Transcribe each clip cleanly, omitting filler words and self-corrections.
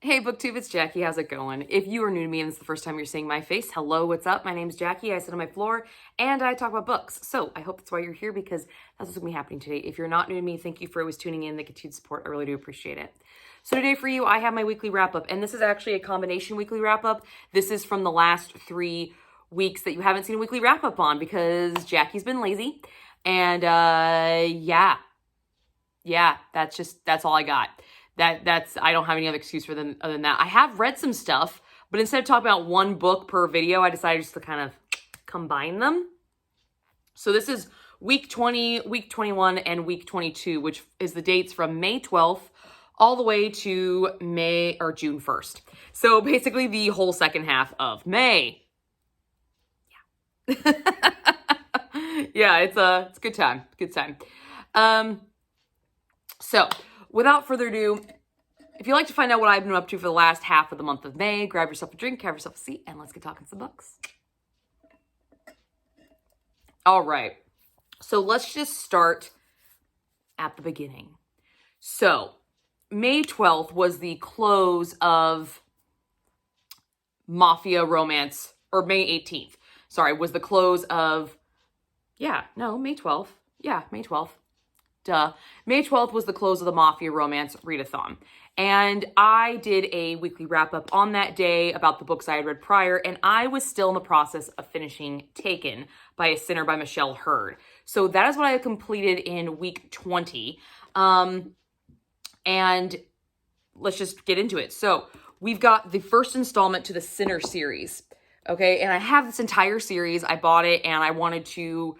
Hey BookTube, it's Jackie. How's it going? If you are new to me and it's the first time you're seeing my face, hello, what's up? My name's Jackie. I sit on my floor and I talk about books. So I hope that's why you're here, because that's what's going to be happening today. If you're not new to me, thank you for always tuning in. The continued support, I really do appreciate it. So today for you, I have my weekly wrap up, and this is actually a combination weekly wrap up. This is from the last 3 weeks that you haven't seen a weekly wrap up on because Jackie's been lazy. And yeah, that's all I got. I don't have any other excuse for them other than that. I have read some stuff, but instead of talking about one book per video, I decided just to kind of combine them. So this is week 20, week 21, and week 22, which is the dates from May 12th all the way to June 1st. So basically the whole second half of May. Yeah. Yeah, it's a good time. Good time. So without further ado, if you'd like to find out what I've been up to for the last half of the month of May, grab yourself a drink, have yourself a seat, and let's get talking some books. All right. So let's just start at the beginning. So May 12th was the close of Mafia Romance, or May 18th. Sorry, was the close of, May 12th. Yeah, May 12th. Duh. May 12th was the close of the Mafia Romance readathon. And I did a weekly wrap up on that day about the books I had read prior, and I was still in the process of finishing Taken by a Sinner by Michelle Hurd. So that is what I completed in week 20. And let's just get into it. So we've got the first installment to the Sinner series. Okay, and I have this entire series. I bought it and I wanted to,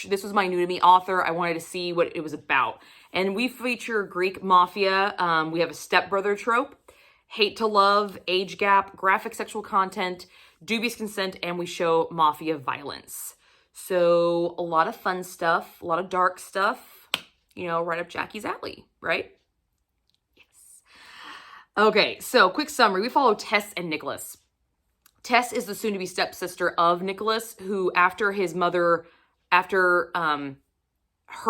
this was my new to me author. I wanted to see what it was about. And we feature Greek mafia. We have a stepbrother trope, hate to love, age gap, graphic sexual content, dubious consent, and we show mafia violence. So a lot of fun stuff, a lot of dark stuff, right up Jackie's alley, right? Yes. Okay, so quick summary. We follow Tess and Nicholas. Tess is the soon-to-be stepsister of Nicholas, who after her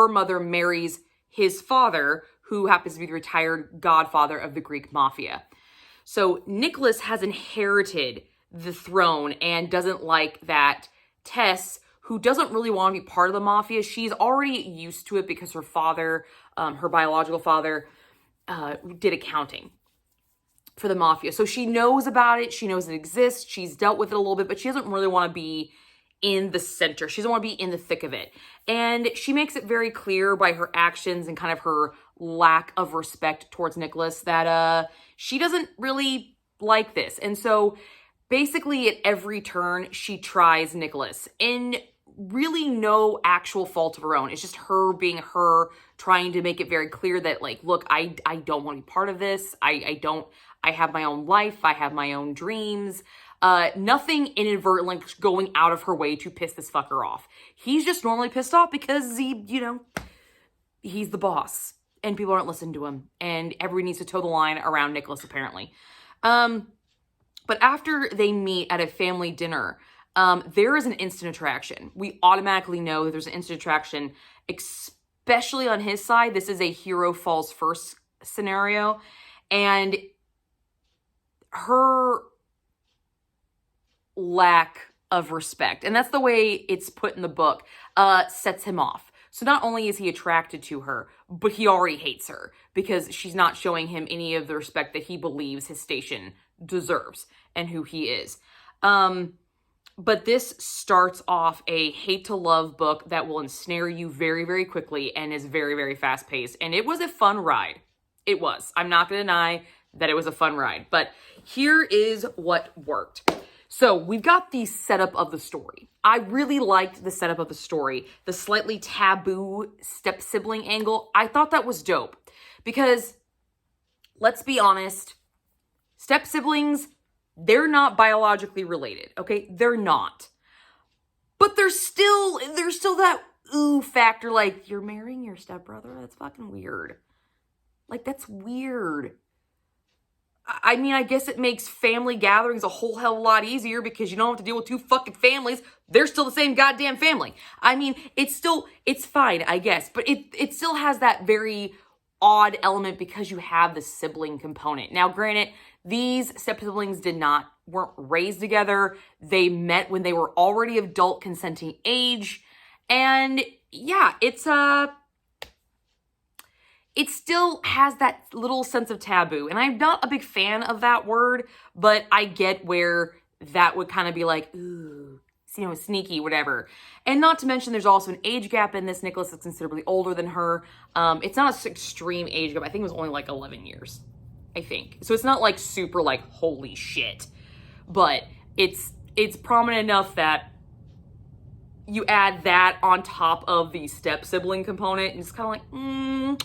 mother marries his father, who happens to be the retired godfather of the Greek mafia. So Nicholas has inherited the throne and doesn't like that Tess, who doesn't really want to be part of the mafia, she's already used to it because her father, her biological father, did accounting for the mafia. So she knows about it. She knows it exists. She's dealt with it a little bit, but she doesn't really want to be in the center. She doesn't want to be in the thick of it. And she makes it very clear by her actions and kind of her lack of respect towards Nicholas that she doesn't really like this. And so basically at every turn, she tries Nicholas in really no actual fault of her own. It's just her being her, trying to make it very clear that, like, look, I don't want to be part of this. I have my own life. I have my own dreams. Nothing inadvertently going out of her way to piss this fucker off. He's just normally pissed off because he's the boss and people aren't listening to him and everybody needs to toe the line around Nicholas apparently. But after they meet at a family dinner, there is an instant attraction. We automatically know that there's an instant attraction, especially on his side. This is a hero falls first scenario. And her lack of respect, and that's the way it's put in the book, sets him off. So not only is he attracted to her, but he already hates her because she's not showing him any of the respect that he believes his station deserves and who he is. But this starts off a hate to love book that will ensnare you very, very quickly and is very, very fast paced. And it was a fun ride. It was. I'm not going to deny that it was a fun ride, but here is what worked. So we've got the setup of the story. I really liked the setup of the story. The slightly taboo step-sibling angle, I thought that was dope. Because, let's be honest, step-siblings, they're not biologically related, okay? They're not. But there's still that ooh factor, like, you're marrying your stepbrother? That's fucking weird. Like, that's weird. I mean, I guess it makes family gatherings a whole hell of a lot easier because you don't have to deal with 2 fucking families. They're still the same goddamn family. I mean, it's fine, I guess. But it still has that very odd element because you have the sibling component. Now, granted, these step-siblings weren't raised together. They met when they were already adult consenting age. And yeah, it still has that little sense of taboo. And I'm not a big fan of that word, but I get where that would kind of be like, ooh, sneaky, whatever. And not to mention, there's also an age gap in this. Nicholas is considerably older than her. It's not an extreme age gap. I think it was only like 11 years, I think. So it's not like super like, holy shit. But it's prominent enough that you add that on top of the step-sibling component, and it's kind of like,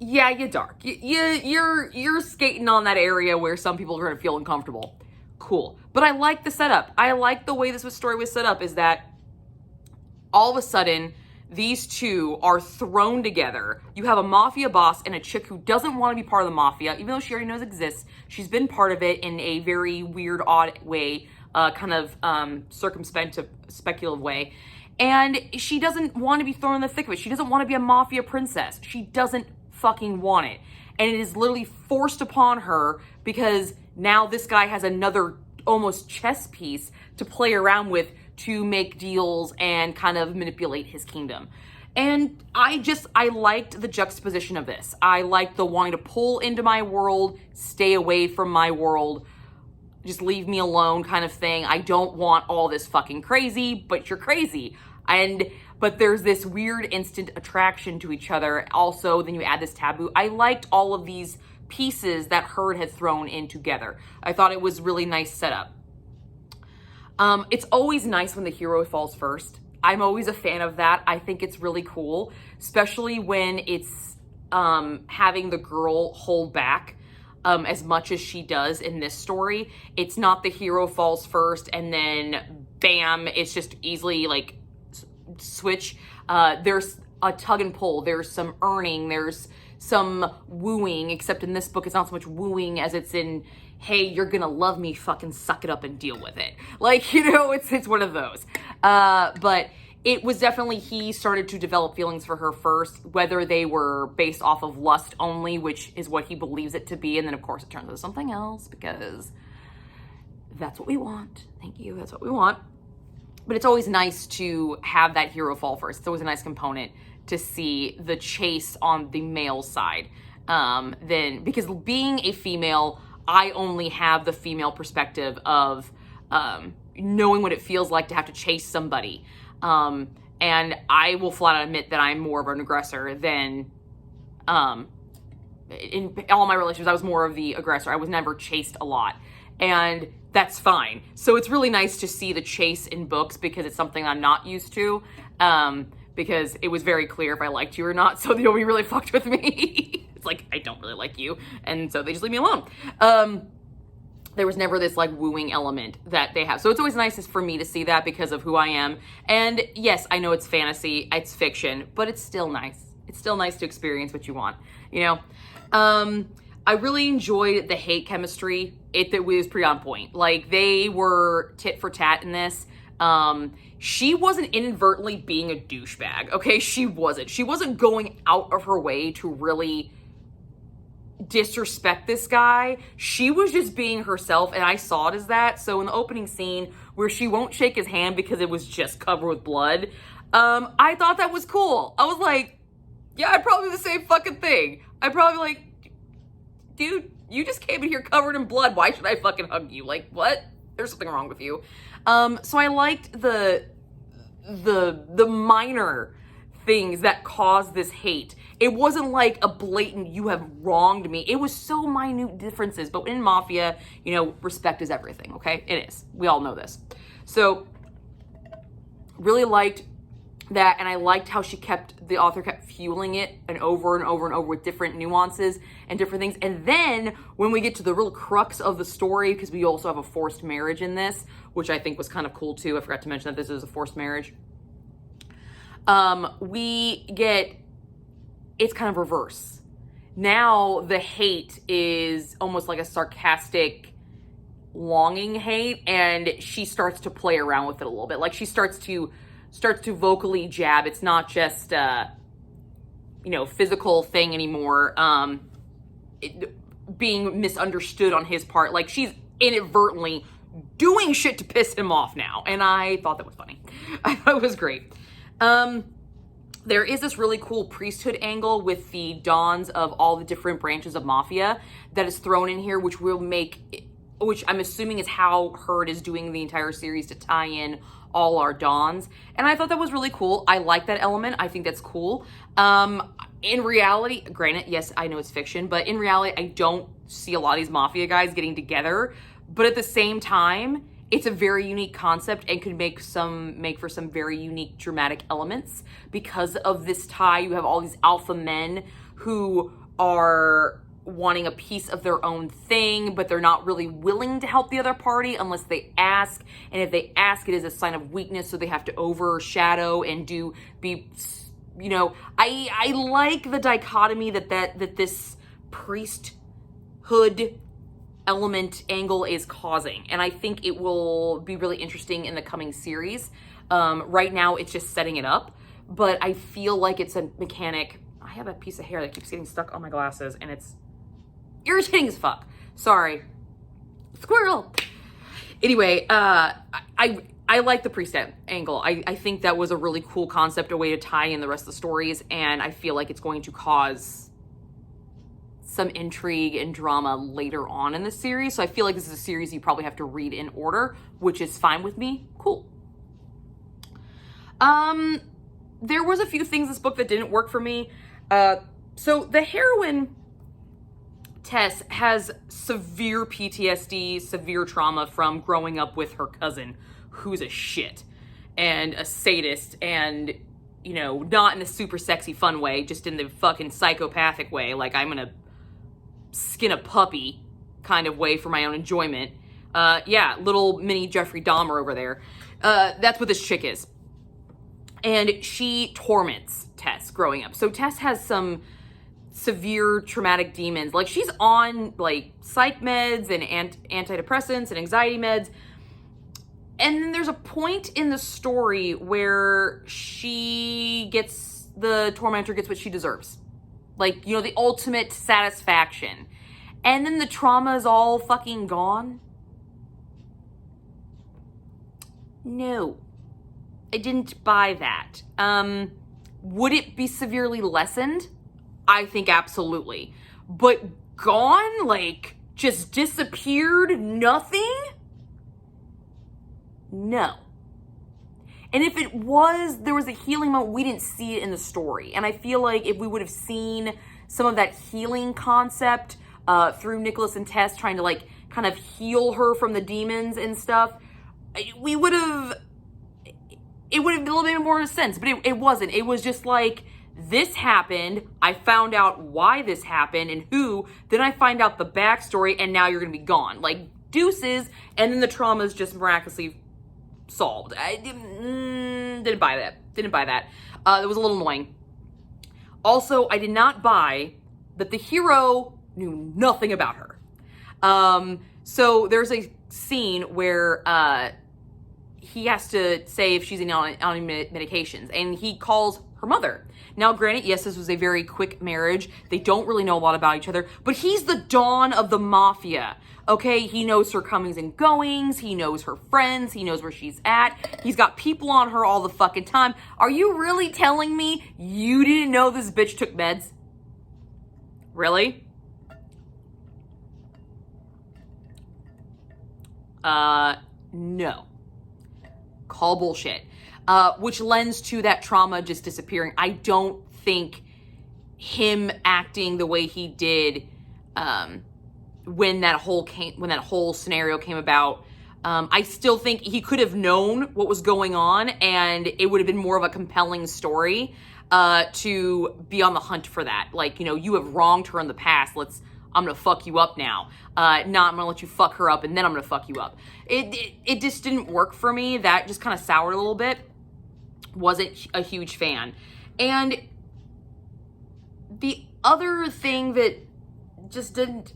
yeah, you're dark. You're skating on that area where some people are going to feel uncomfortable. Cool. But I like the setup. I like the way this story was set up, is that all of a sudden, these two are thrown together. You have a mafia boss and a chick who doesn't want to be part of the mafia, even though she already knows it exists. She's been part of it in a very weird, odd way, kind of speculative way. And she doesn't want to be thrown in the thick of it. She doesn't want to be a mafia princess. She doesn't fucking want it. And it is literally forced upon her because now this guy has another almost chess piece to play around with to make deals and kind of manipulate his kingdom. And I liked the juxtaposition of this. I liked the wanting to pull into my world, stay away from my world, just leave me alone kind of thing. I don't want all this fucking crazy, but you're crazy. But there's this weird instant attraction to each other. Also, then you add this taboo. I liked all of these pieces that Hurd had thrown in together. I thought it was really nice setup. It's always nice when the hero falls first. I'm always a fan of that. I think it's really cool, especially when it's having the girl hold back as much as she does in this story. It's not the hero falls first and then bam, it's just easily like switch. There's a tug and pull. There's some earning. There's some wooing, except in this book, it's not so much wooing as it's in, hey, you're gonna love me, fucking suck it up and deal with it. Like, it's one of those. But it was definitely, he started to develop feelings for her first, whether they were based off of lust only, which is what he believes it to be. And then of course it turns into something else because that's what we want. Thank you. That's what we want. But it's always nice to have that hero fall first. It's always a nice component to see the chase on the male side. Because being a female, I only have the female perspective of knowing what it feels like to have to chase somebody. And I will flat out admit that I'm more of an aggressor than, in all my relationships, I was more of the aggressor. I was never chased a lot. And that's fine. So it's really nice to see the chase in books because it's something I'm not used to. Because it was very clear if I liked you or not. So nobody really fucked with me. It's like, I don't really like you. And so they just leave me alone. There was never this like wooing element that they have. So it's always nice for me to see that because of who I am. And yes, I know it's fantasy, it's fiction, but it's still nice. It's still nice to experience what you want, I really enjoyed the hate chemistry. It was pretty on point. Like, they were tit for tat in this. She wasn't inadvertently being a douchebag, okay? She wasn't going out of her way to really disrespect this guy. She was just being herself, and I saw it as that. So in the opening scene where she won't shake his hand because it was just covered with blood, I thought that was cool. I was like, yeah, I'd probably do the same fucking thing. I'd probably like, dude, you just came in here covered in blood. Why should I fucking hug you? Like, what? There's something wrong with you. So I liked the minor things that caused this hate. It wasn't like a blatant, you have wronged me. It was so minute differences. But in Mafia, respect is everything, okay? It is. We all know this. So really liked that, and I liked how the author kept fueling it and over and over and over with different nuances and different things. And then when we get to the real crux of the story, because we also have a forced marriage in this, which I think was kind of cool too. I forgot to mention that this is a forced marriage. It's kind of reverse. Now the hate is almost like a sarcastic, longing hate, and she starts to play around with it a little bit. Like, she starts to vocally jab. It's not just physical thing anymore. Being misunderstood on his part. Like, she's inadvertently doing shit to piss him off now. And I thought that was funny. I thought it was great. There is this really cool priesthood angle with the dons of all the different branches of Mafia that is thrown in here, which I'm assuming is how Heard is doing the entire series to tie in all our dons. And I thought that was really cool. I like that element. I think that's cool. In reality, granted, yes, I know it's fiction, but in reality, I don't see a lot of these Mafia guys getting together. But at the same time, it's a very unique concept and could make for some very unique dramatic elements. Because of this tie, you have all these alpha men who are wanting a piece of their own thing, but they're not really willing to help the other party unless they ask. And if they ask, it is a sign of weakness, so they have to overshadow and I like the dichotomy that this priesthood element angle is causing, and I think it will be really interesting in the coming series. Right now it's just setting it up, but I feel like it's a mechanic. I have a piece of hair that keeps getting stuck on my glasses and it's irritating as fuck. Sorry. Squirrel. Anyway, I like the priest angle. I think that was a really cool concept, a way to tie in the rest of the stories, and I feel like it's going to cause some intrigue and drama later on in the series. So I feel like this is a series you probably have to read in order, which is fine with me. Cool. There was a few things in this book that didn't work for me. So the heroine, Tess, has severe PTSD, severe trauma from growing up with her cousin, who's a shit and a sadist and, not in a super sexy fun way, just in the fucking psychopathic way. Like, I'm gonna skin a puppy kind of way for my own enjoyment. Little mini Jeffrey Dahmer over there. That's what this chick is. And she torments Tess growing up. So Tess has some severe traumatic demons. Like, she's on psych meds and antidepressants and anxiety meds. And then there's a point in the story where the tormentor gets what she deserves. The ultimate satisfaction. And then the trauma is all fucking gone. No. I didn't buy that. Would it be severely lessened? I think absolutely. But gone? Just disappeared? Nothing? No. And if there was a healing moment, we didn't see it in the story. And I feel like if we would have seen some of that healing concept through Nicholas and Tess trying to kind of heal her from the demons and stuff, it would have a little bit more sense. But it wasn't. It was just this happened, I found out why this happened and who, then I find out the backstory, and now you're gonna be gone. Deuces, and then the trauma is just miraculously solved. I didn't buy that. It was a little annoying. Also, I did not buy that the hero knew nothing about her. So there's a scene where he has to say if she's on medications, and he calls her mother. Now, granted, yes, this was a very quick marriage. They don't really know a lot about each other, but he's the Don of the Mafia, okay? He knows her comings and goings. He knows her friends. He knows where she's at. He's got people on her all the fucking time. Are you really telling me you didn't know this bitch took meds? Really? No. Call bullshit. Which lends to that trauma just disappearing. I don't think him acting the way he did when that whole scenario came about, I still think he could have known what was going on, and it would have been more of a compelling story to be on the hunt for that. You have wronged her in the past. I'm gonna fuck you up now. I'm gonna let you fuck her up, and then I'm gonna fuck you up. It just didn't work for me. That just kind of soured a little bit. Wasn't a huge fan. And the other thing that just didn't,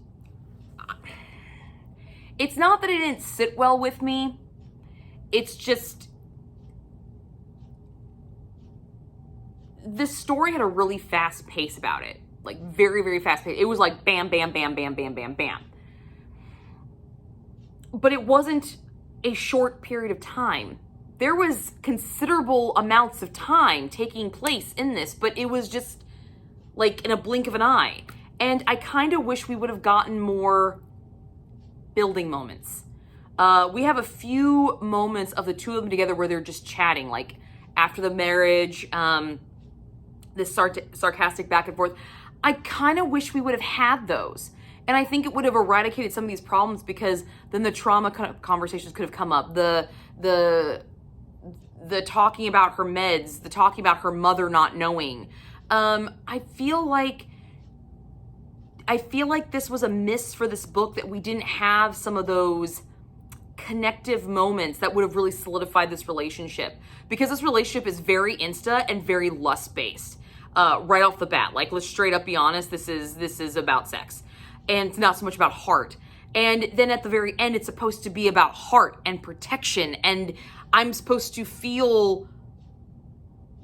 it's not that it didn't sit well with me. It's just this story had a really fast pace about it. Like very, very fast pace. It was like bam, bam, bam, bam, bam, bam, bam. But it wasn't a short period of time. There was considerable amounts of time taking place in this, but it was just like in a blink of an eye. And I kind of wish we would have gotten more building moments. We have a few moments of the two of them together where they're just chatting, like after the marriage, this sarcastic back and forth. I kind of wish we would have had those. And I think it would have eradicated some of these problems, because then the trauma conversations could have come up. The talking about her meds, the talking about her mother not knowing. I feel like this was a miss for this book, that we didn't have some of those connective moments that would have really solidified this relationship, because this relationship is very insta and very lust based right off the bat. Like, let's straight up be honest, this is about sex, and it's not so much about heart. And then at the very end, it's supposed to be about heart and protection, and I'm supposed to feel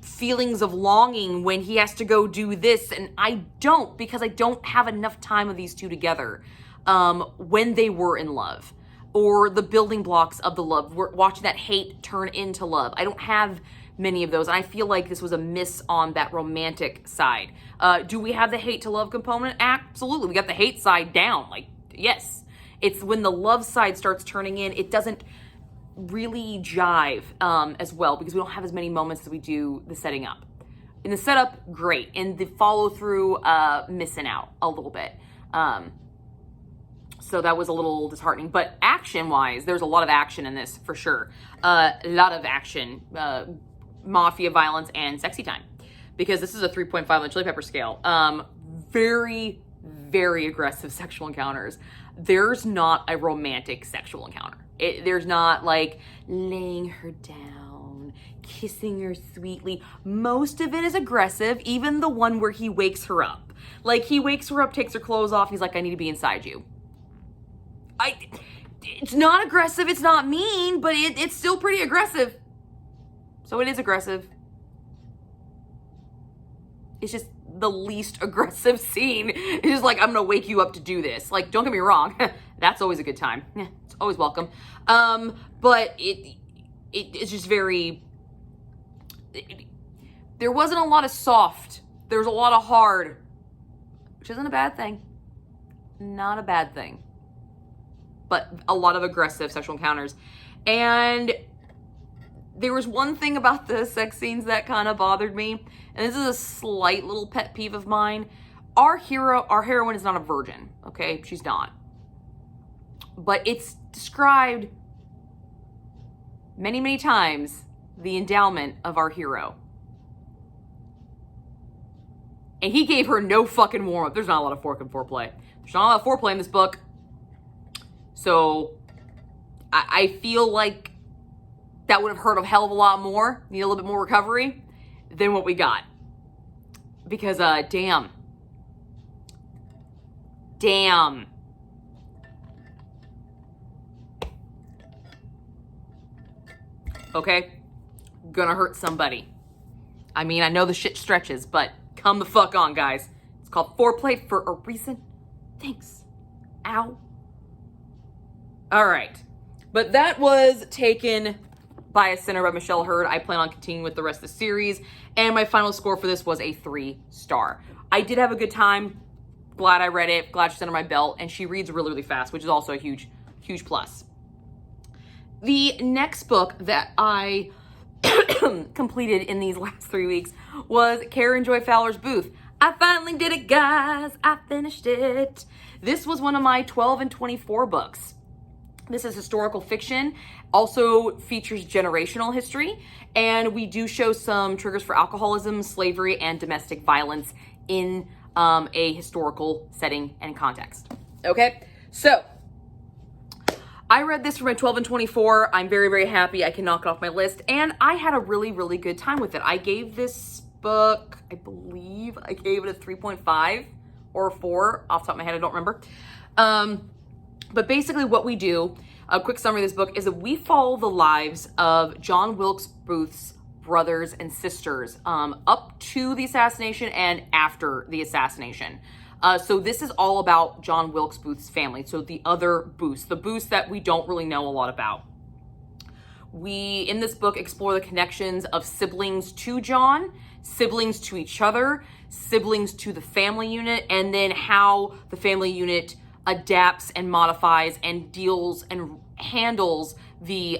feelings of longing when he has to go do this, and I don't, because I don't have enough time of these two together when they were in love, or the building blocks of the love. We're watching that hate turn into love. I don't have many of those, and I feel like this was a miss on that romantic side. Do we have the hate to love component? Absolutely. We got the hate side down. Like, yes. It's when the love side starts turning in, it doesn't really jive as well, because we don't have as many moments as we do the setting up. In the setup, great. In the follow through, missing out a little bit. So that was a little disheartening. But action wise, there's a lot of action in this for sure. A lot of action, mafia violence and sexy time, because this is a 3.5 on the Chili Pepper scale. Very, very aggressive sexual encounters. There's not a romantic sexual encounter. There's not like laying her down, kissing her sweetly. Most of it is aggressive, even the one where he wakes her up. Like, he wakes her up, takes her clothes off, he's like, I need to be inside you. It's not aggressive, it's not mean, but it's still pretty aggressive. So it is aggressive. It's just the least aggressive scene. It's just like, I'm gonna wake you up to do this. Like, don't get me wrong, that's always a good time. It's always welcome. But it's just very, there wasn't a lot of soft. There was a lot of hard, which isn't a bad thing. Not a bad thing. But a lot of aggressive sexual encounters. And there was one thing about the sex scenes that kind of bothered me, and this is a slight little pet peeve of mine. Our heroine is not a virgin, okay? She's not. But it's described many, many times, the endowment of our hero. And he gave her no fucking warm-up. There's not a lot of foreplay. There's not a lot of foreplay in this book. So, I feel like that would have hurt a hell of a lot more, need a little bit more recovery than what we got. Because, damn. Okay? Gonna hurt somebody. I mean, I know the shit stretches, but come the fuck on, guys. It's called foreplay for a reason. Thanks. Ow. All right. But that was Taken by a Sinner by Michelle Hurd. I plan on continuing with the rest of the series. And my final score for this was a 3-star. I did have a good time. Glad I read it. Glad she's under my belt. And she reads really, really fast, which is also a huge, huge plus. The next book that I completed in these last 3 weeks was Karen Joy Fowler's Booth. I finally did it, guys. I finished it. This was one of my 12 and 24 books. This is historical fiction, also features generational history, and we do show some triggers for alcoholism, slavery, and domestic violence in a historical setting and context. Okay, so I read this for my 12 and 24. I'm very, very happy I can knock it off my list, and I had a really, really good time with it. I gave this book, I believe I gave it a 3.5 or a 4, off the top of my head, I don't remember. But basically what we do, a quick summary of this book, is that we follow the lives of John Wilkes Booth's brothers and sisters up to the assassination and after the assassination. So this is all about John Wilkes Booth's family. So the other Booths, the Booths that we don't really know a lot about. We, in this book, explore the connections of siblings to John, siblings to each other, siblings to the family unit, and then how the family unit adapts and modifies and deals and handles the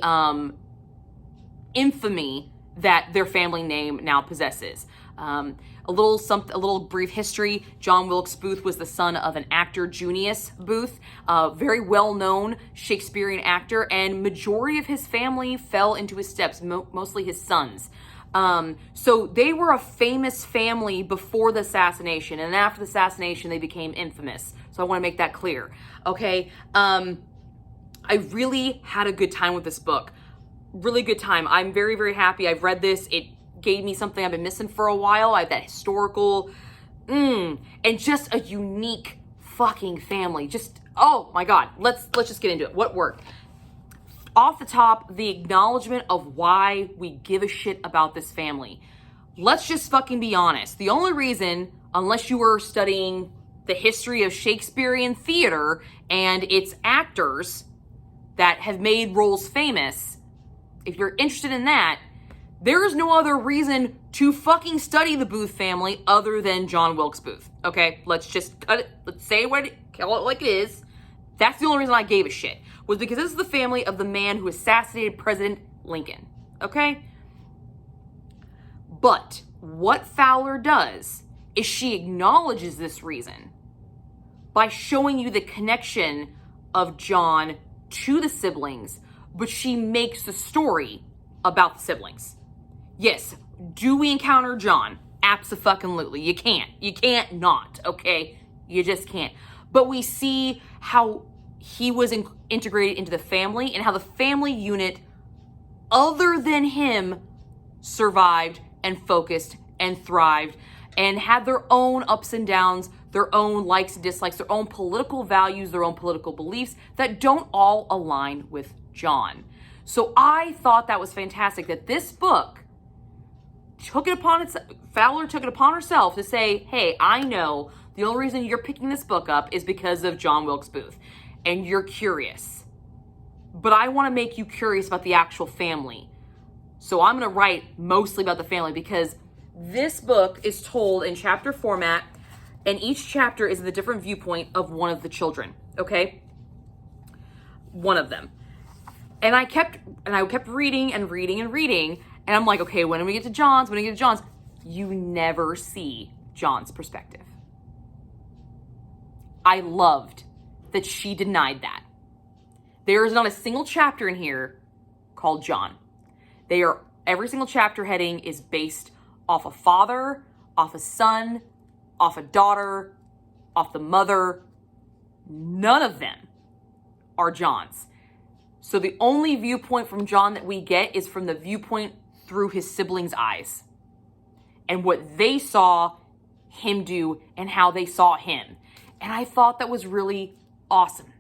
infamy that their family name now possesses. A little brief history. John Wilkes Booth was the son of an actor, Junius Booth, a very well-known Shakespearean actor, and majority of his family fell into his steps, mostly his sons. So they were a famous family before the assassination, and after the assassination, they became infamous. So I want to make that clear. Okay. I really had a good time with this book. Really good time. I'm very, very happy. I've read this. It gave me something I've been missing for a while. I have that historical, and just a unique fucking family. Just, oh my God. Let's just get into it. What worked? Off the top, the acknowledgement of why we give a shit about this family. Let's just fucking be honest. The only reason, unless you were studying the history of Shakespearean theater and its actors that have made roles famous, if you're interested in that, there is no other reason to fucking study the Booth family other than John Wilkes Booth. Okay, let's just cut it. Let's say call it like it is. That's the only reason I gave a shit, was because this is the family of the man who assassinated President Lincoln. Okay? But what Fowler does is she acknowledges this reason by showing you the connection of John to the siblings, but she makes the story about the siblings. Yes, do we encounter John? Abso-fucking-lutely. You can't. You can't not, okay? You just can't. But we see how he was integrated into the family and how the family unit, other than him, survived and focused and thrived and had their own ups and downs, their own likes and dislikes, their own political values, their own political beliefs that don't all align with John. So I thought that was fantastic that this book Fowler took it upon herself to say, hey, I know the only reason you're picking this book up is because of John Wilkes Booth, and you're curious. But I want to make you curious about the actual family. So I'm going to write mostly about the family because this book is told in chapter format, and each chapter is the different viewpoint of one of the children, okay? One of them. And I kept reading and reading and reading, and I'm like, okay, when do we get to John's? When do we get to John's? You never see John's perspective. I loved that she denied that. There is not a single chapter in here called John. Every single chapter heading is based off a father, off a son, off a daughter, off the mother. None of them are John's. So the only viewpoint from John that we get is from the viewpoint through his siblings' eyes and what they saw him do and how they saw him. And I thought that was really awesome.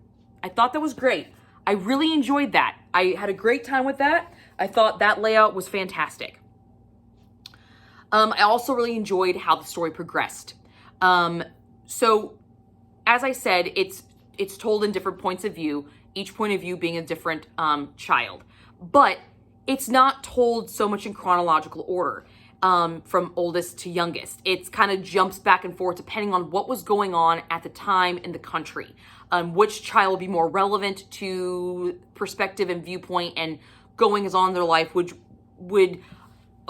I thought that was great. I really enjoyed that. I had a great time with that. I thought that layout was fantastic. I also really enjoyed how the story progressed. So as I said, it's told in different points of view, each point of view being a different child. But it's not told so much in chronological order, from oldest to youngest. It kind of jumps back and forth depending on what was going on at the time in the country. Which child would be more relevant to perspective and viewpoint and goings on in their life would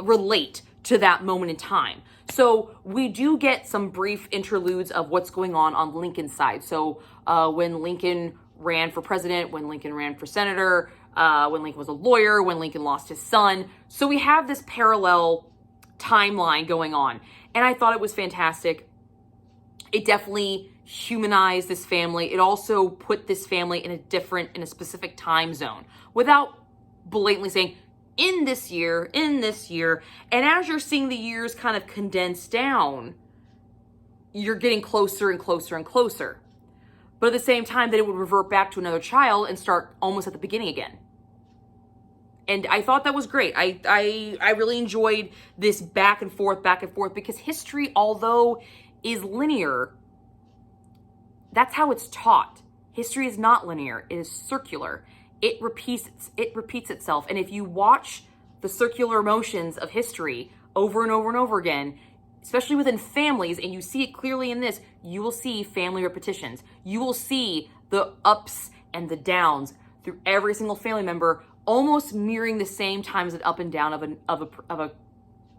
relate to that moment in time. So we do get some brief interludes of what's going on Lincoln's side. So when Lincoln ran for president, when Lincoln ran for senator, when Lincoln was a lawyer, when Lincoln lost his son. So we have this parallel timeline going on. And I thought it was fantastic. It definitely humanized this family. It also put this family in a specific time zone without blatantly saying, in this year. And as you're seeing the years kind of condense down, you're getting closer and closer and closer. But at the same time, that it would revert back to another child and start almost at the beginning again. And I thought that was great. I really enjoyed this back and forth, because history, although is linear, that's how it's taught. History is not linear. It is circular. It repeats itself. And if you watch the circular motions of history over and over and over again, especially within families, and you see it clearly in this, you will see family repetitions. You will see the ups and the downs through every single family member, almost mirroring the same times and up and down of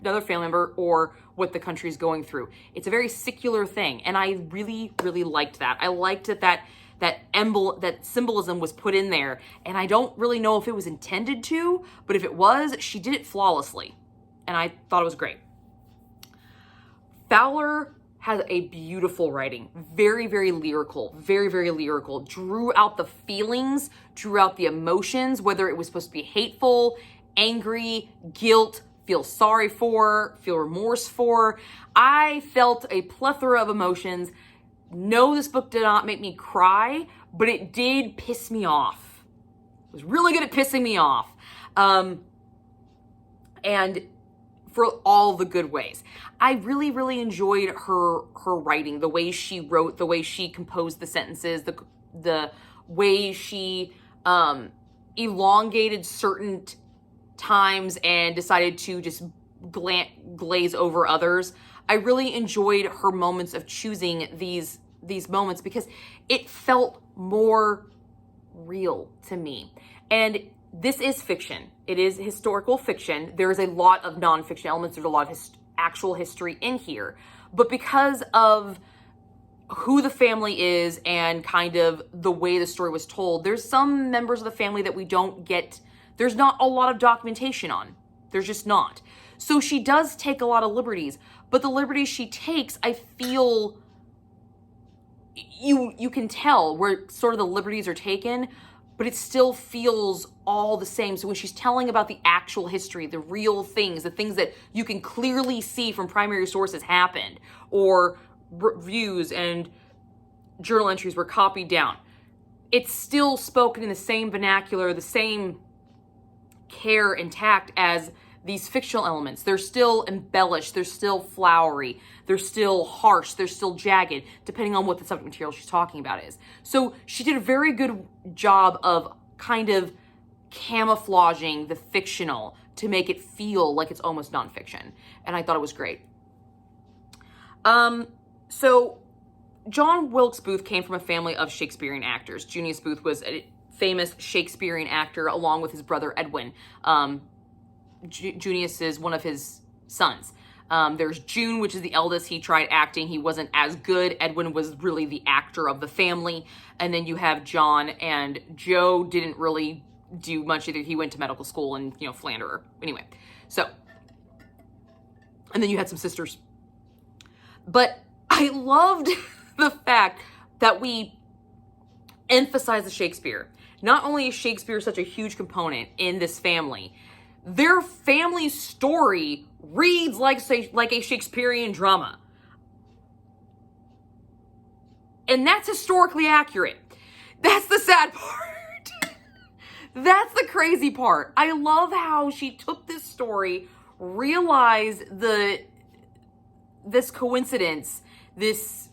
another family member or what the country is going through. It's a very secular thing, and I really, really liked that. I liked that symbolism was put in there, and I don't really know if it was intended to, but if it was, she did it flawlessly, and I thought it was great. Fowler has a beautiful writing, very, very lyrical, very, very lyrical, drew out the feelings, drew out the emotions, whether it was supposed to be hateful, angry, guilt, feel sorry for, feel remorse for. I felt a plethora of emotions. No, this book did not make me cry, but it did piss me off. It was really good at pissing me off. And for all the good ways. I really, really enjoyed her writing, the way she wrote, the way she composed the sentences, the way she elongated certain times and decided to just glaze over others. I really enjoyed her moments of choosing these moments because it felt more real to me. And this is fiction. It is historical fiction. There is a lot of nonfiction elements. There's a lot of actual history in here. But because of who the family is and kind of the way the story was told, there's some members of the family that we don't get. There's not a lot of documentation on. There's just not. So she does take a lot of liberties. But the liberties she takes, I feel you can tell where sort of the liberties are taken, but it still feels all the same. So when she's telling about the actual history, the real things, the things that you can clearly see from primary sources happened, or reviews and journal entries were copied down, it's still spoken in the same vernacular, the same care and tact as these fictional elements. They're still embellished, they're still flowery, they're still harsh, they're still jagged, depending on what the subject material she's talking about is. So she did a very good job of kind of camouflaging the fictional to make it feel like it's almost nonfiction. And I thought it was great. So John Wilkes Booth came from a family of Shakespearean actors. Junius Booth was a famous Shakespearean actor along with his brother Edwin. Junius is one of his sons. There's June, which is the eldest. He tried acting. He wasn't as good. Edwin was really the actor of the family. And then you have John, and Joe didn't really do much either. He went to medical school and, philanderer. Anyway, so, and then you had some sisters. But I loved the fact that we emphasize the Shakespeare. Not only is Shakespeare such a huge component in this family, their family story reads like a Shakespearean drama. And that's historically accurate. That's the sad part. That's the crazy part. I love how she took this story, realized this coincidence, this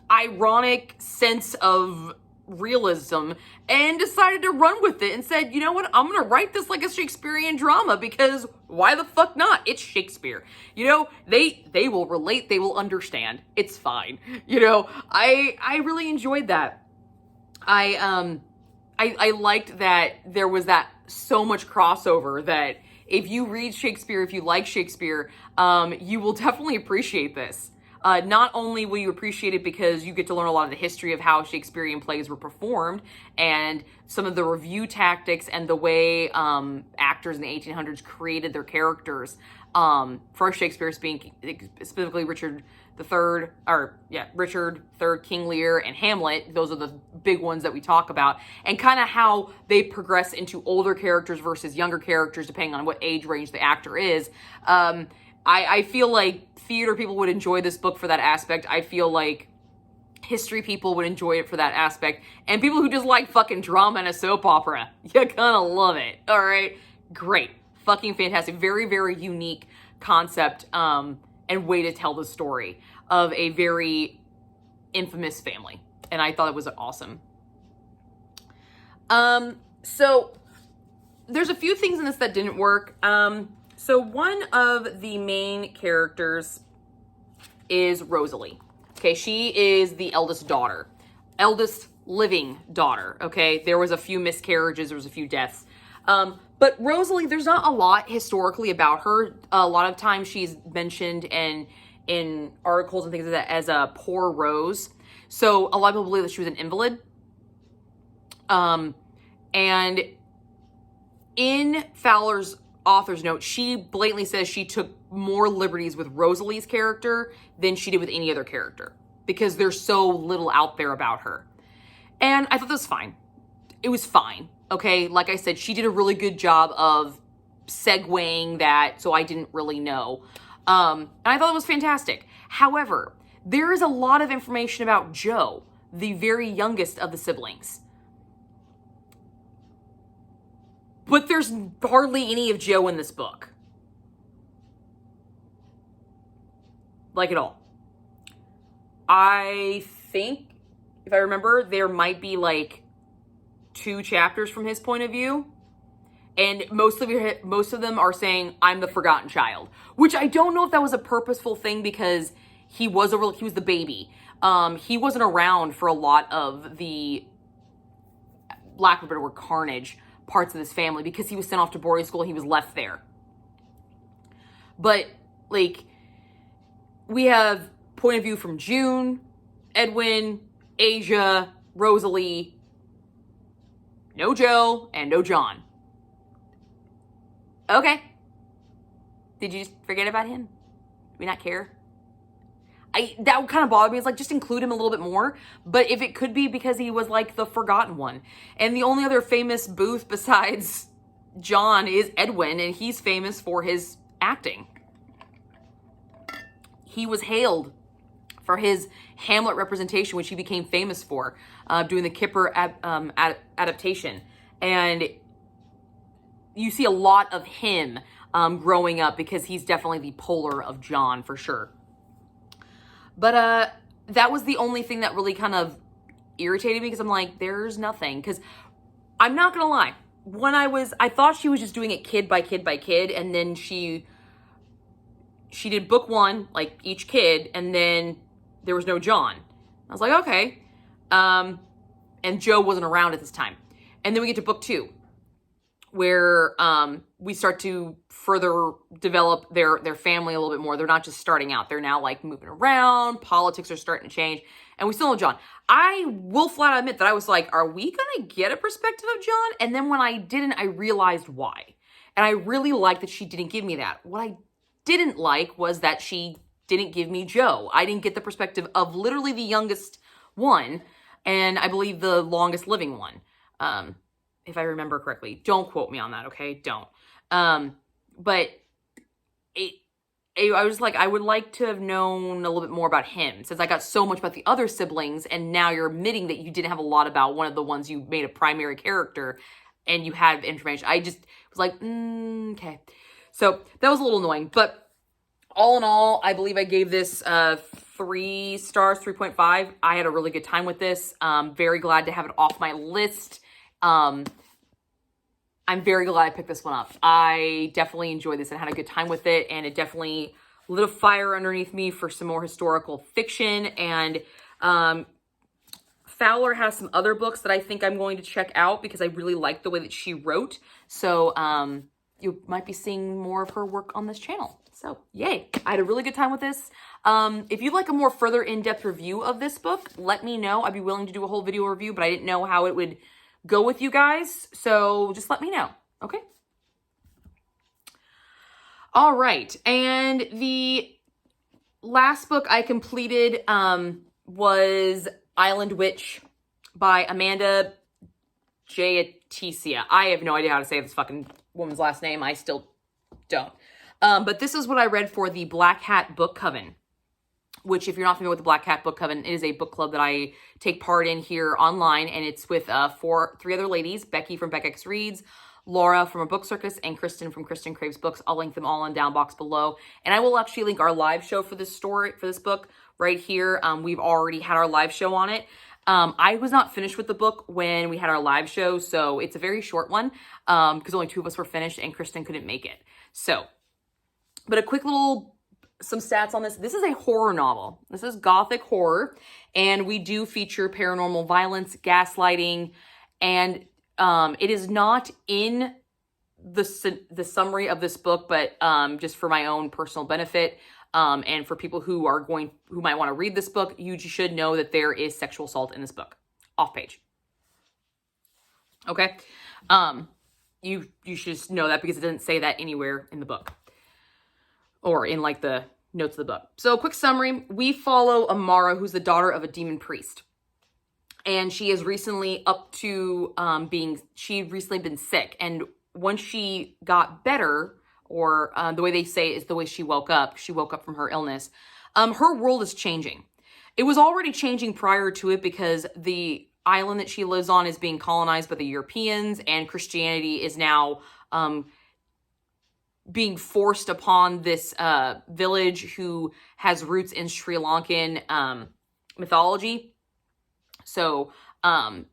ironic sense of realism, and decided to run with it and said, you know what, I'm gonna write this like a Shakespearean drama because why the fuck not? It's Shakespeare. They will relate, they will understand. It's fine. I really enjoyed that. I liked that there was that so much crossover that if you read Shakespeare, if you like Shakespeare, you will definitely appreciate this. Not only will you appreciate it because you get to learn a lot of the history of how Shakespearean plays were performed and some of the review tactics and the way actors in the 1800s created their characters. For Shakespeare, speaking specifically Richard III, King Lear, and Hamlet. Those are the big ones that we talk about, and kind of how they progress into older characters versus younger characters depending on what age range the actor is. I feel like theater people would enjoy this book for that aspect. I feel like history people would enjoy it for that aspect. And people who just like fucking drama and a soap opera, you're gonna love it. All right? Great. Fucking fantastic. Very, very unique concept and way to tell the story of a very infamous family. And I thought it was awesome. So there's a few things in this that didn't work. So one of the main characters is Rosalie. Okay, she is the eldest daughter, eldest living daughter. Okay, there was a few miscarriages, there was a few deaths. But Rosalie, there's not a lot historically about her. A lot of times she's mentioned in articles and things like that as a poor Rose. So a lot of people believe that she was an invalid. And in Fowler's author's note, she blatantly says she took more liberties with Rosalie's character than she did with any other character because there's so little out there about her. And I thought that was fine. It was fine. Okay. Like I said, she did a really good job of segueing that. So I didn't really know. And I thought it was fantastic. However, there is a lot of information about Jo, the very youngest of the siblings. But there's hardly any of Jo in this book. Like at all. I think, if I remember, there might be like 2 chapters from his point of view. And most of them are saying, I'm the forgotten child. Which I don't know if that was a purposeful thing because he was the baby. He wasn't around for a lot of the, lack of a better word, carnage parts of this family because he was sent off to boarding school and he was left there. But like, we have point of view from June, Edwin, Asia, Rosalie, no Jo, and no John. Okay. Did you just forget about him? Do we not care? That kind of bothered me. It's like, just include him a little bit more. But if it could be because he was like the forgotten one. And the only other famous Booth besides John is Edwin, and he's famous for his acting. He was hailed for his Hamlet representation, which he became famous for, doing the Kipper adaptation. And you see a lot of him growing up because he's definitely the polar of John for sure. But that was the only thing that really kind of irritated me because I'm like, there's nothing. Because I'm not going to lie. When I thought she was just doing it kid by kid by kid. And then she did book 1, like each kid. And then there was no John. I was like, okay. And Jo wasn't around at this time. And then we get to book 2. Where we start to further develop their family a little bit more. They're not just starting out. They're now like moving around. Politics are starting to change. And we still know John. I will flat out admit that I was like, are we going to get a perspective of John? And then when I didn't, I realized why. And I really liked that she didn't give me that. What I didn't like was that she didn't give me Jo. I didn't get the perspective of literally the youngest one. And I believe the longest living one. If I remember correctly. Don't quote me on that, okay? Don't. But I was like, I would like to have known a little bit more about him since I got so much about the other siblings and now you're admitting that you didn't have a lot about one of the ones you made a primary character and you had information. I just was like, okay. So that was a little annoying. But all in all, I believe I gave this 3 stars, 3.5. I had a really good time with this. Very glad to have it off my list. I'm very glad I picked this one up. I definitely enjoyed this and had a good time with it. And it definitely lit a fire underneath me for some more historical fiction. And Fowler has some other books that I think I'm going to check out because I really like the way that she wrote. So you might be seeing more of her work on this channel. So yay, I had a really good time with this. If you'd like a more further in-depth review of this book, let me know. I'd be willing to do a whole video review, but I didn't know how it would go with you guys. So just let me know. Okay. All right. And the last book I completed was Island Witch by Amanda Giatesia. I have no idea how to say this fucking woman's last name. I still don't. But this is what I read for the Black Hat Book Coven. which if you're not familiar with the Black Cat Book Coven, it is a book club that I take part in here online, and it's with three other ladies, Becky from Beck X Reads, Laura from A Book Circus, and Kristen from Kristen Craves Books. I'll link them all in down box below. And I will actually link our live show for this book right here. We've already had our live show on it. I was not finished with the book when we had our live show, so it's a very short one because only 2 of us were finished and Kristen couldn't make it. So, but a quick little, some stats on this. This is a horror novel. This is gothic horror, and we do feature paranormal violence, gaslighting, and it is not in the summary of this book, but just for my own personal benefit, and for people who might want to read this book, you should know that there is sexual assault in this book, off page. Okay, you should just know that because it doesn't say that anywhere in the book or in like the notes of the book. So, quick summary: we follow Amara, who's the daughter of a demon priest. And she is recently she'd recently been sick. And once she got better, or the way they say it is the way she woke up from her illness, her world is changing. It was already changing prior to it because the island that she lives on is being colonized by the Europeans, and Christianity is now being forced upon this village who has roots in Sri Lankan mythology. So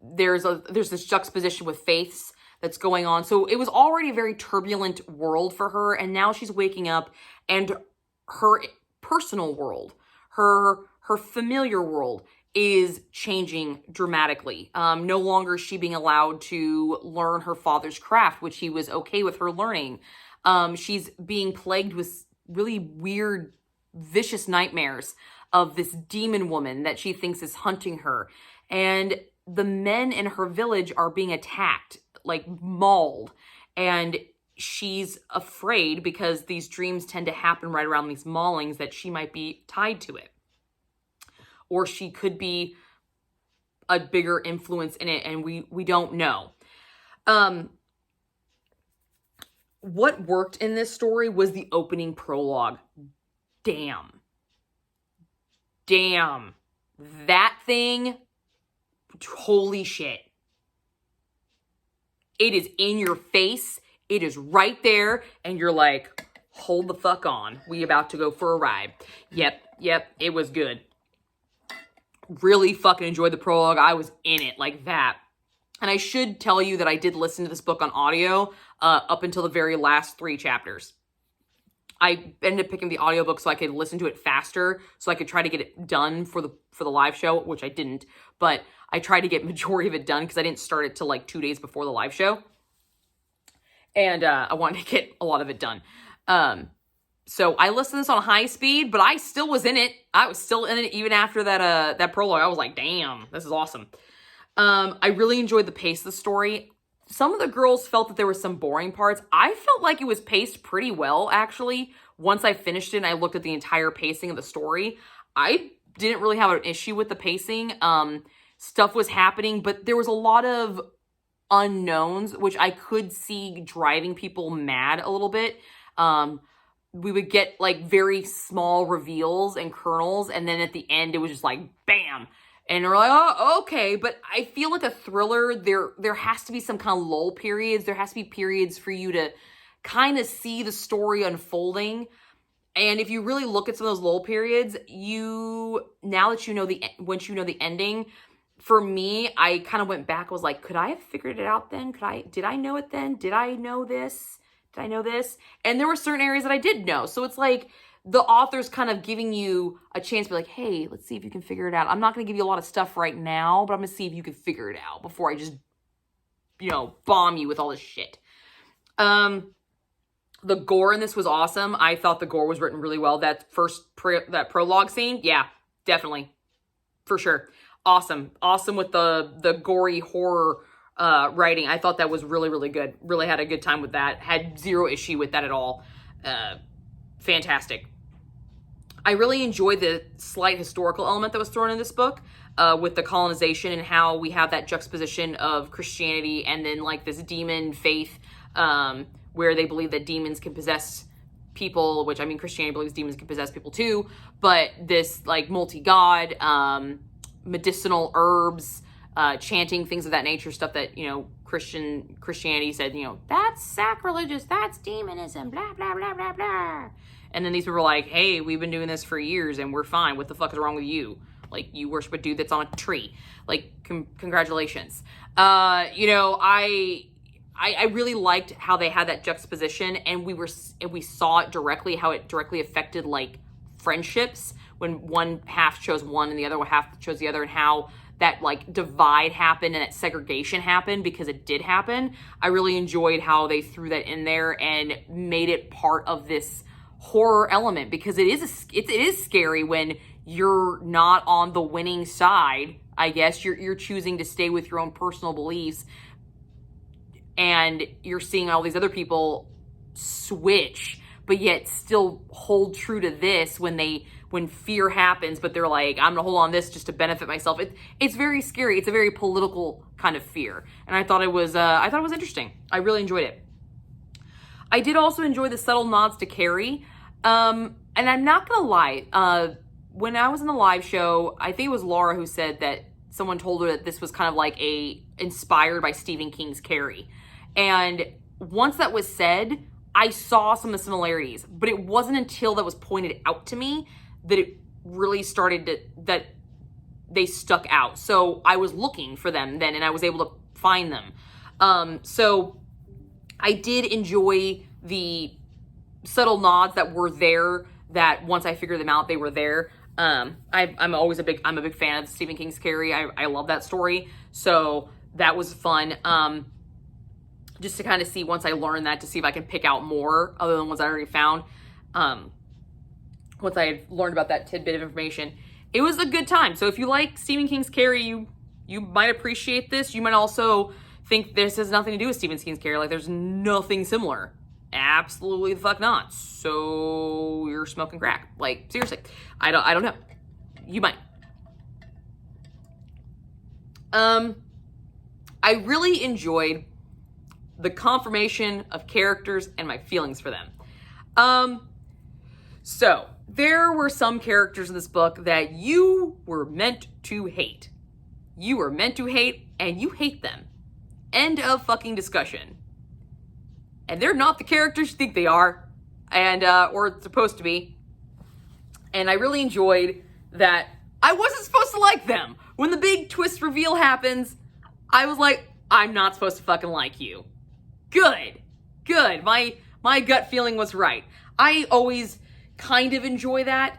there's this juxtaposition with faiths that's going on. So it was already a very turbulent world for her, and now she's waking up, and her personal world, her familiar world is changing dramatically. No longer is she being allowed to learn her father's craft, which he was okay with her learning. She's being plagued with really weird, vicious nightmares of this demon woman that she thinks is hunting her. And the men in her village are being attacked, like mauled. And she's afraid because these dreams tend to happen right around these maulings that she might be tied to it. Or she could be a bigger influence in it, and we don't know. What worked in this story was the opening prologue. Damn. That thing, holy shit. It is in your face. It is right there. And you're like, hold the fuck on. We about to go for a ride. Yep. It was good. Really fucking enjoyed the prologue. I was in it like that. And I should tell you that I did listen to this book on audio up until the very last 3 chapters. I ended up picking the audiobook so I could listen to it faster, so I could try to get it done for the live show, which I didn't. But I tried to get majority of it done because I didn't start it till like 2 days before the live show. And I wanted to get a lot of it done. So I listened to this on high speed, but I still was in it. I was still in it even after that prologue. I was like, damn, this is awesome. I really enjoyed the pace of the story. Some of the girls felt that there were some boring parts. I felt like it was paced pretty well, actually. Once I finished it and I looked at the entire pacing of the story, I didn't really have an issue with the pacing. Stuff was happening, but there was a lot of unknowns, which I could see driving people mad a little bit. We would get like very small reveals and kernels, and then at the end it was just like, bam! And we're like, oh, okay. But I feel like a thriller, there has to be some kind of lull periods. There has to be periods for you to kind of see the story unfolding. And if you really look at some of those lull periods, once you know the ending, for me, I kind of went back. I was like, could I have figured it out then? Did I know it then? Did I know this? Did I know this? And there were certain areas that I did know. So it's like, the author's kind of giving you a chance to be like, hey, let's see if you can figure it out. I'm not going to give you a lot of stuff right now, but I'm going to see if you can figure it out before I just, bomb you with all this shit. The gore in this was awesome. I thought the gore was written really well. That that prologue scene, yeah, definitely. For sure. Awesome with the gory horror writing. I thought that was really, really good. Really had a good time with that. Had zero issue with that at all. Fantastic. I really enjoyed the slight historical element that was thrown in this book with the colonization and how we have that juxtaposition of Christianity and then like this demon faith where they believe that demons can possess people, which, I mean, Christianity believes demons can possess people too, but this, like, multi-god, medicinal herbs, chanting, things of that nature, stuff that, you know, Christianity said, you know, that's sacrilegious, that's demonism, blah, blah, blah, blah, blah. And then these people were like, hey, we've been doing this for years and we're fine. What the fuck is wrong with you? Like, you worship a dude that's on a tree. Like, congratulations. You know, I really liked how they had that juxtaposition, and we saw it directly, how it directly affected, like, friendships when one half chose one and the other half chose the other, and how that, like, divide happened and that segregation happened, because it did happen. I really enjoyed how they threw that in there and made it part of this horror element, because it is scary when you're not on the winning side. I guess you're choosing to stay with your own personal beliefs, and you're seeing all these other people switch, but yet still hold true to this when fear happens, but they're like, I'm gonna hold on this just to benefit myself. It's very scary. It's a very political kind of fear, and I thought it was interesting. I really enjoyed it. I did also enjoy the subtle nods to Carrie, and I'm not gonna lie. When I was in the live show, I think it was Laura who said that someone told her that this was kind of like inspired by Stephen King's Carrie. And once that was said, I saw some of the similarities, but it wasn't until that was pointed out to me that it really that they stuck out. So I was looking for them then, and I was able to find them. So I did enjoy the subtle nods that were there, that once I figured them out, they were there. I'm a big fan of Stephen King's Carrie. I love that story. So that was fun. Just to kind of see, once I learned that, to see if I can pick out more other than ones I already found. Once I had learned about that tidbit of information, it was a good time. So if you like Stephen King's Carrie, you might appreciate this. You might also think this has nothing to do with Stephen King's Carrie. Like, there's nothing similar. Absolutely the fuck not. So you're smoking crack. Like, seriously. I don't know. You might. I really enjoyed the confirmation of characters and my feelings for them. So there were some characters in this book that you were meant to hate. You were meant to hate, and you hate them. End of fucking discussion. And they're not the characters you think they are, and or supposed to be. And I really enjoyed that I wasn't supposed to like them. When the big twist reveal happens, I was like, I'm not supposed to fucking like you. Good. My gut feeling was right. I always kind of enjoy that,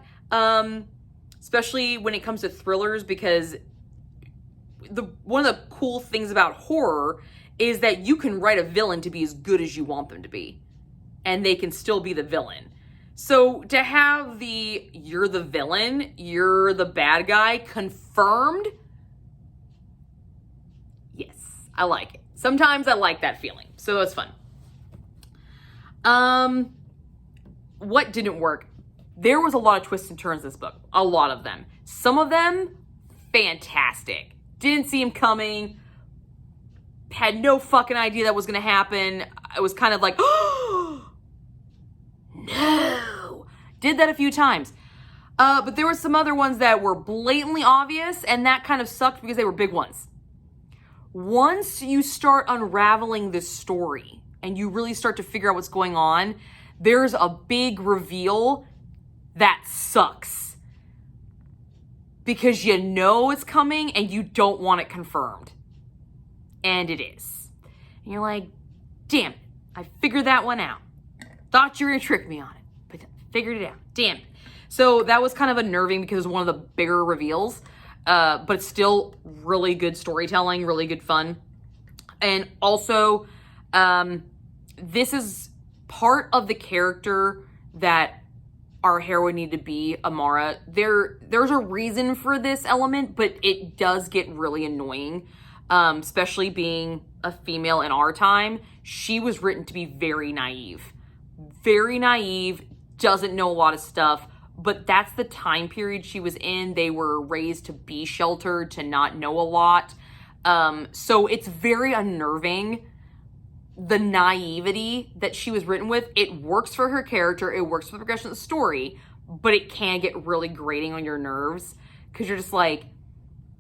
especially when it comes to thrillers, because one of the cool things about horror is that you can write a villain to be as good as you want them to be, and they can still be the villain. So to have you're the villain, you're the bad guy confirmed, yes, I like it. Sometimes I like that feeling, so that's fun. What didn't work? There was a lot of twists and turns in this book, a lot of them. Some of them, fantastic. Didn't see them coming. Had no fucking idea that was going to happen. I was kind of like, oh, no. Did that a few times. But there were some other ones that were blatantly obvious, and that kind of sucked because they were big ones. Once you start unraveling this story and you really start to figure out what's going on, there's a big reveal that sucks. Because you know it's coming and you don't want it confirmed. And it is. And you're like, damn it, I figured that one out. Thought you were going to trick me on it, but figured it out. Damn it. So that was kind of unnerving because it was one of the bigger reveals. But it's still really good storytelling, really good fun. And also, this is part of the character that our heroine needed to be, Amara. There's a reason for this element, but it does get really annoying. Especially being a female in our time. She was written to be very naive. Very naive, doesn't know a lot of stuff, but that's the time period she was in. They were raised to be sheltered, to not know a lot. So it's very unnerving the naivety that she was written with, it works for her character, it works for the progression of the story, but it can get really grating on your nerves because you're just like,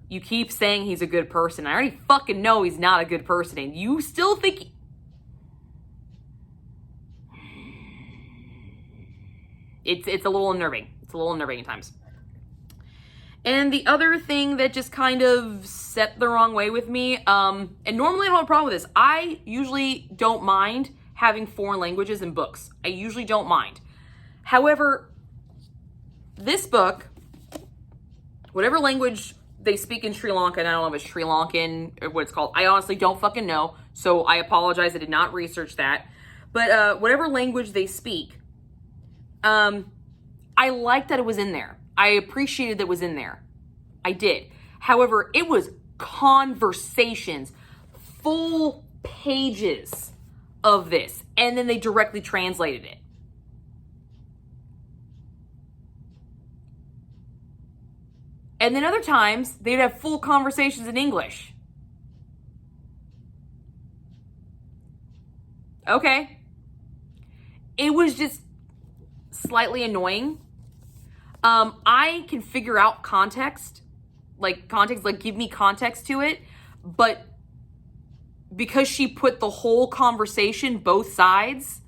you keep saying he's a good person. I already fucking know he's not a good person, and you still think... It's a little unnerving. It's a little unnerving at times. And the other thing that just kind of set the wrong way with me, and normally I don't have a problem with this. I usually don't mind having foreign languages in books. I usually don't mind. However, this book, whatever language they speak in Sri Lanka, and I don't know if it's Sri Lankan or what it's called. I honestly don't fucking know. So I apologize. I did not research that. But whatever language they speak, I liked that it was in there. I appreciated that it was in there. I did. However, it was conversations, full pages of this, and then they directly translated it. And then other times, they'd have full conversations in English. Okay. It was just slightly annoying. I can figure out context, like give me context to it, but because she put the whole conversation, both sides,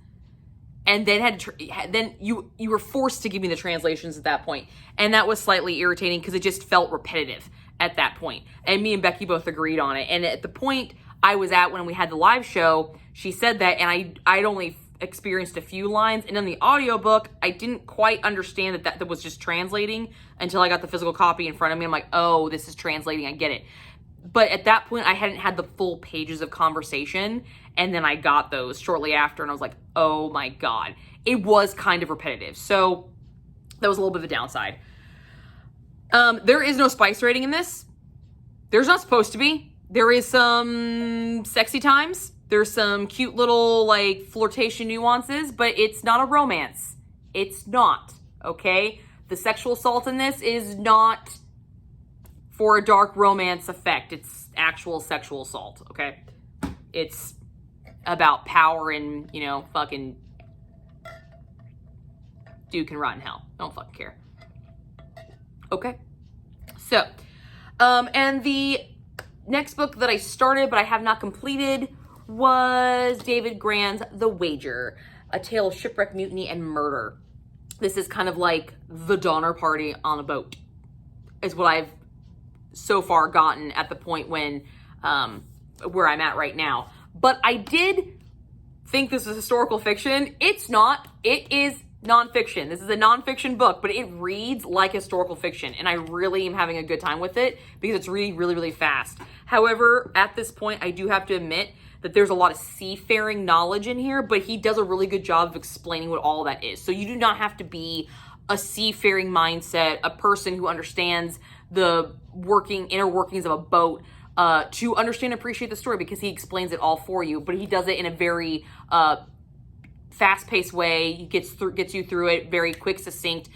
and then then you were forced to give me the translations at that point, and that was slightly irritating because it just felt repetitive at that point. And me and Becky both agreed on it. And at the point I was at when we had the live show, she said that, and I'd only experienced a few lines, and in the audiobook I didn't quite understand that was just translating until I got the physical copy in front of me. I'm like, oh, this is translating, I get it. But at that point I hadn't had the full pages of conversation, and then I got those shortly after, and I was like, oh my god, it was kind of repetitive. So that was a little bit of a downside. There is no spice rating in this. There's not supposed to be. There is some sexy times. There's some cute little, like, flirtation nuances, but it's not a romance. It's not, okay? The sexual assault in this is not for a dark romance effect. It's actual sexual assault, okay? It's about power and, you know, fucking dude can rot in hell. Don't fucking care. Okay? So, and the next book that I started but I have not completed was David Grann's The Wager, A Tale of Shipwreck, Mutiny, and Murder. This is kind of like the Donner Party on a boat, is what I've so far gotten at the point when, where I'm at right now. But I did think this was historical fiction. It's not. It is nonfiction. This is a nonfiction book, but it reads like historical fiction, and I really am having a good time with it because it's reading really, really fast. However, at this point, I do have to admit that there's a lot of seafaring knowledge in here, but he does a really good job of explaining what all that is. So you do not have to be a seafaring mindset, a person who understands the inner workings of a boat, to understand and appreciate the story, because he explains it all for you, but he does it in a very fast-paced way. He gets you through it very quick, succinct,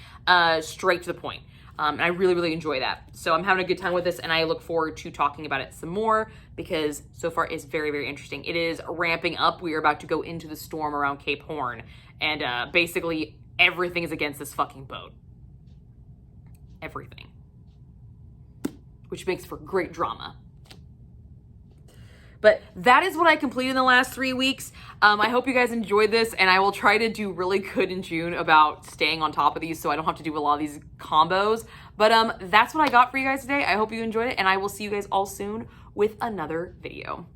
straight to the point. And I really, really enjoy that. So I'm having a good time with this, and I look forward to talking about it some more because so far it's very, very interesting. It is ramping up. We are about to go into the storm around Cape Horn, and basically everything is against this fucking boat. Everything. Which makes for great drama. But that is what I completed in the last 3 weeks. I hope you guys enjoyed this, and I will try to do really good in June about staying on top of these so I don't have to do a lot of these combos. But that's what I got for you guys today. I hope you enjoyed it, and I will see you guys all soon with another video.